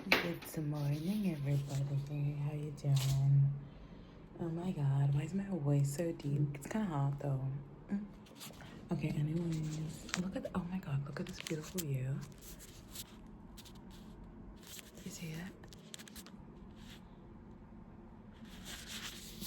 Good morning, everybody. How you doing? Oh my God, why is my voice so deep? It's kind of hot though. Mm. Okay, anyways, oh my God, look at this beautiful view. Do you see it?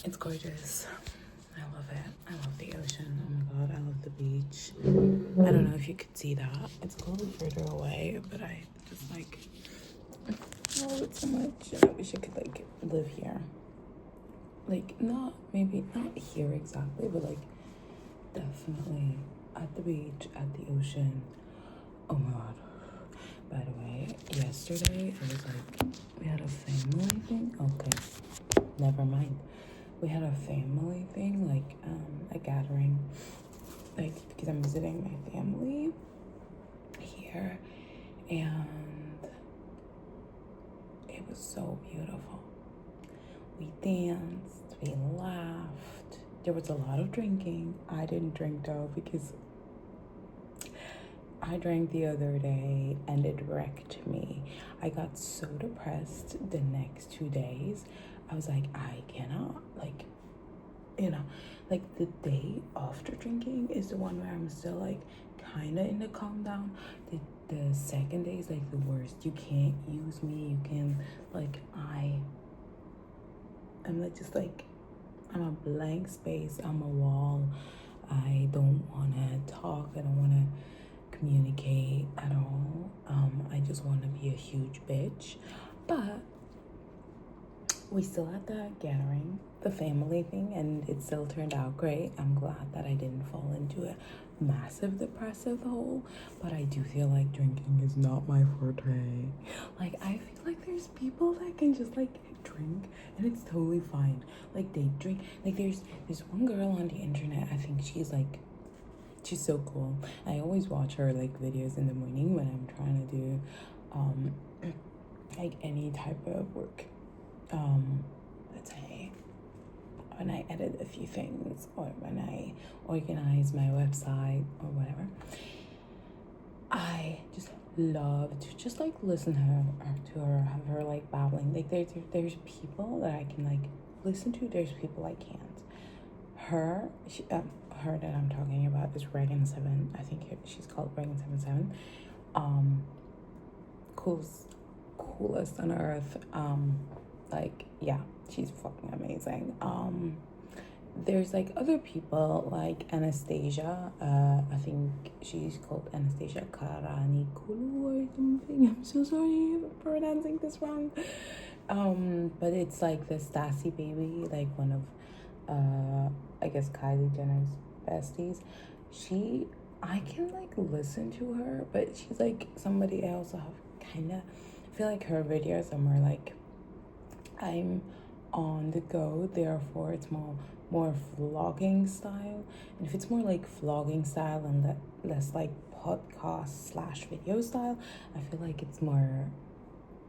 It's gorgeous. I love it. I love the ocean. Oh my God, I love the beach. I don't know if you could see that. It's a little further away, but I just like, I love it so much. I wish I could like live here. Like, maybe not here exactly, but like definitely at the beach, at the ocean. Oh my God. By the way, yesterday it was like we had a family thing. Okay, never mind. We had a family thing, like a gathering, like because I'm visiting my family here, and it was so beautiful. We danced, we laughed. There was a lot of drinking. I didn't drink though because I drank the other day and it wrecked me. I got so depressed the next 2 days. I was like, I cannot, like, like the day after drinking is the one where I'm still like kind of in the calm down. The second day is like the worst. You can't use me. You can, like, I'm like just like I'm a blank space. I'm a wall. I don't want to talk. I don't want to communicate at all. I just want to be a huge bitch. But we still had that gathering, the family thing, and it still turned out great. I'm glad that I didn't fall into a massive depressive hole, but I do feel like drinking is not my forte. Like, I feel like there's people that can just like drink and it's totally fine. Like, they drink, like there's one girl on the internet, I think she's so cool. I always watch her like videos in the morning when I'm trying to do like any type of work. Let's say when I edit a few things or when I organize my website or whatever. I just love to just like listen to her, have her like babbling. Like there's people that I can like listen to. There's people I can't. Her that I'm talking about is Regan7. I think she's called Regan77. Coolest on earth. Like, yeah, she's fucking amazing. There's like other people like Anastasia. I think she's called Anastasia Karanikulu or something. I'm so sorry for pronouncing this wrong. But it's like the Stassi baby, like one of I guess Kylie Jenner's besties. I can like listen to her, but she's like somebody I also have kinda feel like her videos are more like I'm on the go, therefore it's more vlogging style. And if it's more like vlogging style and less like podcast / video style, I feel like it's more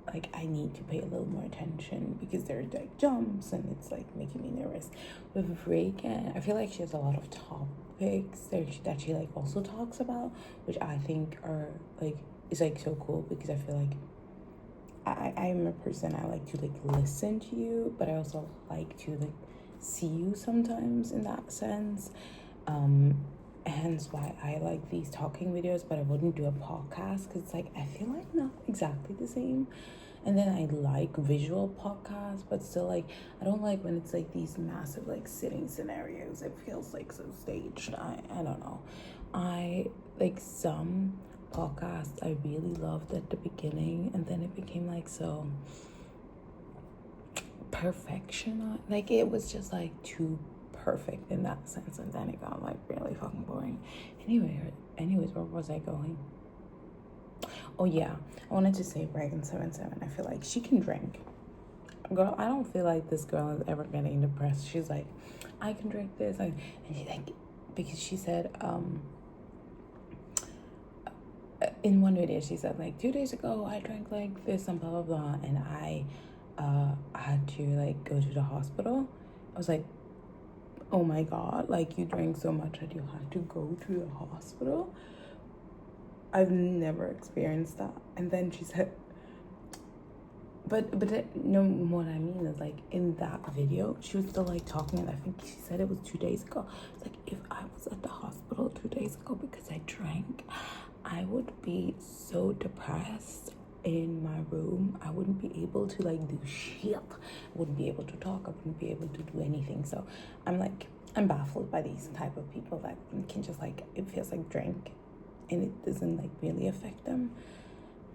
like I need to pay a little more attention because there's like jumps and it's like making me nervous. With Reagan, I feel like she has a lot of topics that she like also talks about, which I think are like is like so cool because I feel like I'm a person, I like to like listen to you, but I also like to like see you sometimes in that sense. Hence why I like these talking videos, but I wouldn't do a podcast because it's like I feel like not exactly the same. And then I like visual podcasts, but still like I don't like when it's like these massive like sitting scenarios. It feels like so staged. I don't know. I like some podcasts I really loved at the beginning, and then it became like so perfection. Like it was just like too perfect in that sense, and then it got like really fucking boring. Anyways, where was I going? Oh yeah, I wanted to say Reagan77. I feel like she can drink. Girl, I don't feel like this girl is ever getting depressed. She's like, I can drink this, and she like because she said in one video she said like 2 days ago I drank like this and blah blah blah, and I had to like go to the hospital. I was like, oh my God, like you drank so much that you had to go to the hospital? I've never experienced that. And then she said no, what I mean is like in that video, she was still like talking, and I think she said it was 2 days ago. It's like if I was at the hospital 2 days ago because I drank, I would be so depressed in my room. I wouldn't be able to like do shit. I wouldn't be able to talk. I wouldn't be able to do anything. So I'm baffled by these type of people that can just like, it feels like drink and it doesn't like really affect them.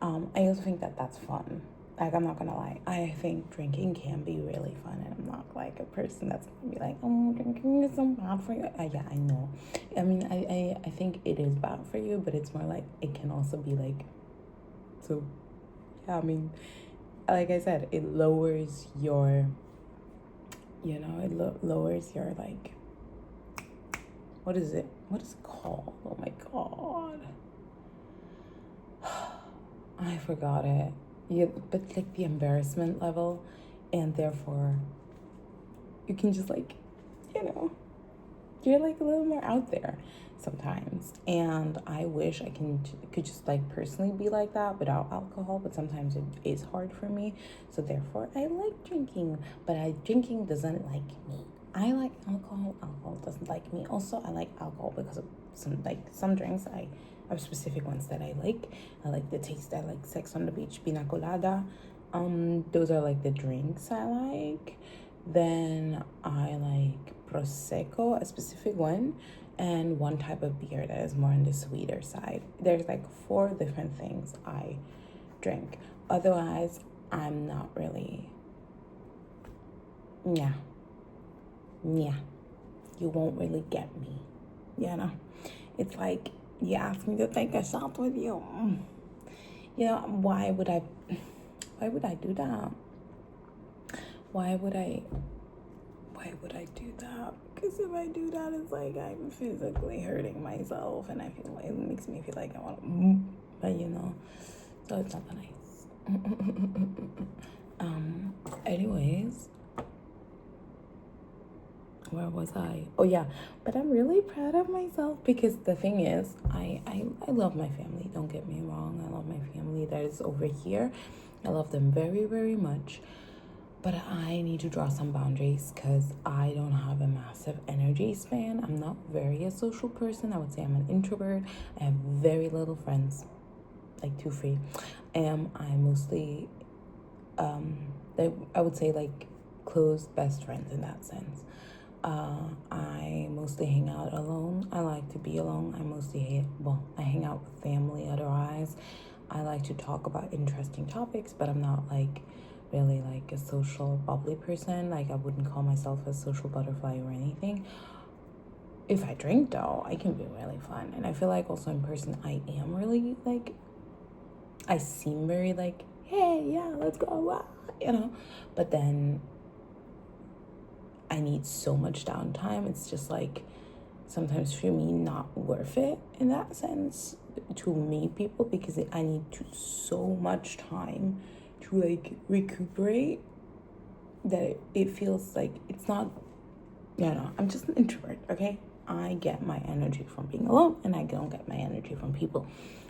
I also think that that's fun. Like, I'm not gonna lie, I think drinking can be really fun, and I'm not like a person that's gonna be like, oh, drinking is so bad for you. Yeah, I know. I mean, I think it is bad for you, but it's more like it can also be like, so yeah, I mean, like I said, it lowers your, lowers your like, what is it called? Oh my god, I forgot it. Yeah, but like the embarrassment level, and therefore you can just like, you're like a little more out there sometimes. And I wish I could just like personally be like that without alcohol, but sometimes it is hard for me. So therefore I like drinking, but drinking doesn't like me. I like alcohol doesn't like me. Also, I like alcohol because of some drinks. I have specific ones that I like. I like the taste. I like Sex on the Beach, Pina Colada. Those are like the drinks I like. Then I like Prosecco, a specific one, and one type of beer that is more on the sweeter side. There's like 4 different things I drink. Otherwise, I'm not really, yeah. You won't really get me, It's like, you ask me to take a shot with you. Why would I do that? Why would I do that? Because if I do that, it's like I'm physically hurting myself, and I feel like it makes me feel like I want to, but so it's not that nice. Anyways, where was I? Oh yeah, but I'm really proud of myself because the thing is, I love my family. Don't get me wrong. I love my family that is over here. I love them very, very much. But I need to draw some boundaries because I don't have a massive energy span. I'm not very a social person. I would say I'm an introvert. I have very little friends, like 2, 3. I mostly, I would say like close best friends in that sense. I mostly hang out alone. I like to be alone. I hang out with family otherwise. I like to talk about interesting topics, but I'm not like really like a social bubbly person. Like, I wouldn't call myself a social butterfly or anything. If I drink though, I can be really fun. And I feel like also in person I am really like, I seem very like, hey, yeah, let's go, but then I need so much downtime. It's just like sometimes for me not worth it in that sense to meet people, because I need so much time to like recuperate that it feels like it's not, I'm just an introvert, okay? I get my energy from being alone, and I don't get my energy from people.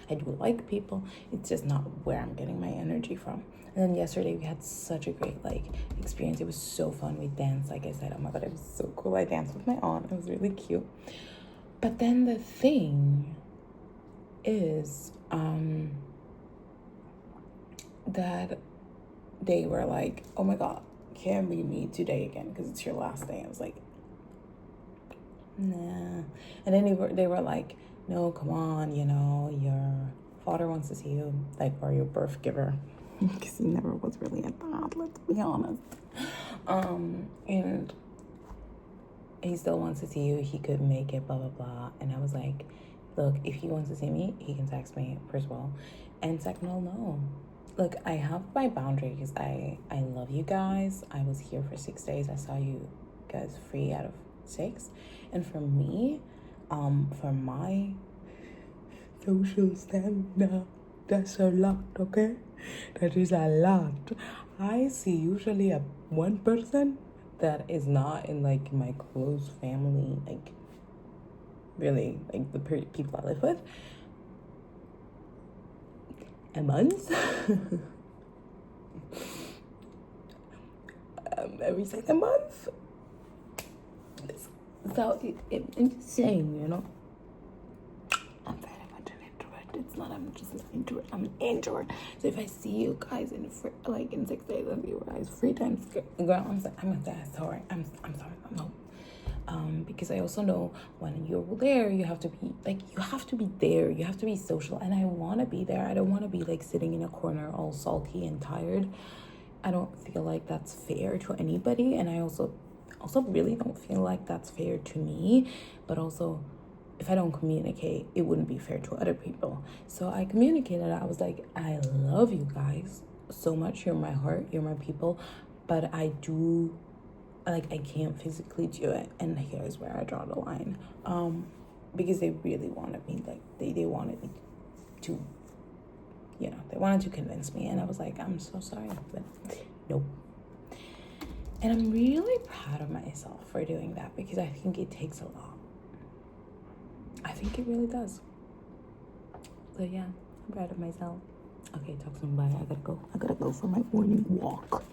I do like people, it's just not where I'm getting my energy from. And then yesterday we had such a great like experience. It was so fun. We danced, like I said. Oh my god, it was so cool. I danced with my aunt. It was really cute. But then the thing is, that they were like, oh my god, can we meet today again? Because it's your last day. I was like, nah. And then they were like, no, come on, your father wants to see you, like, or your birth giver, because he never was really at that, let's be honest. And he still wants to see you. He could make it, blah blah blah. And I was like, look, if he wants to see me, he can text me, first of all, and second of all, no. Look, I have my boundaries. I love you guys. I was here for 6 days. I saw you guys 3 out of 6. And for me, for my social stamina, that's a lot, okay? That is a lot. I see usually one person that is not in like my close family, like really like the people I live with, a month. every second month. So I'm just saying, you know, I'm very much an introvert. It's not I'm just an introvert. I'm an introvert. So if I see you guys in in 6 days, I'll be you guys 3 times, girl. I'm sorry. I'm sorry. No. Because I also know when you're there, you have to be there. You have to be social, and I want to be there. I don't want to be like sitting in a corner all sulky and tired. I don't feel like that's fair to anybody, and I also really don't feel like that's fair to me. But also, if I don't communicate, it wouldn't be fair to other people. So I communicated. I was like, I love you guys so much. You're my heart. You're my people. But I can't physically do it, and here's where I draw the line. Because they really wanted me, like they wanted me to, you know, they wanted to convince me, and I was like, I'm so sorry, but nope. And I'm really proud of myself for doing that, because I think it takes a lot. I think it really does. So yeah, I'm proud of myself. Okay, talk to somebody. I gotta go for my morning walk.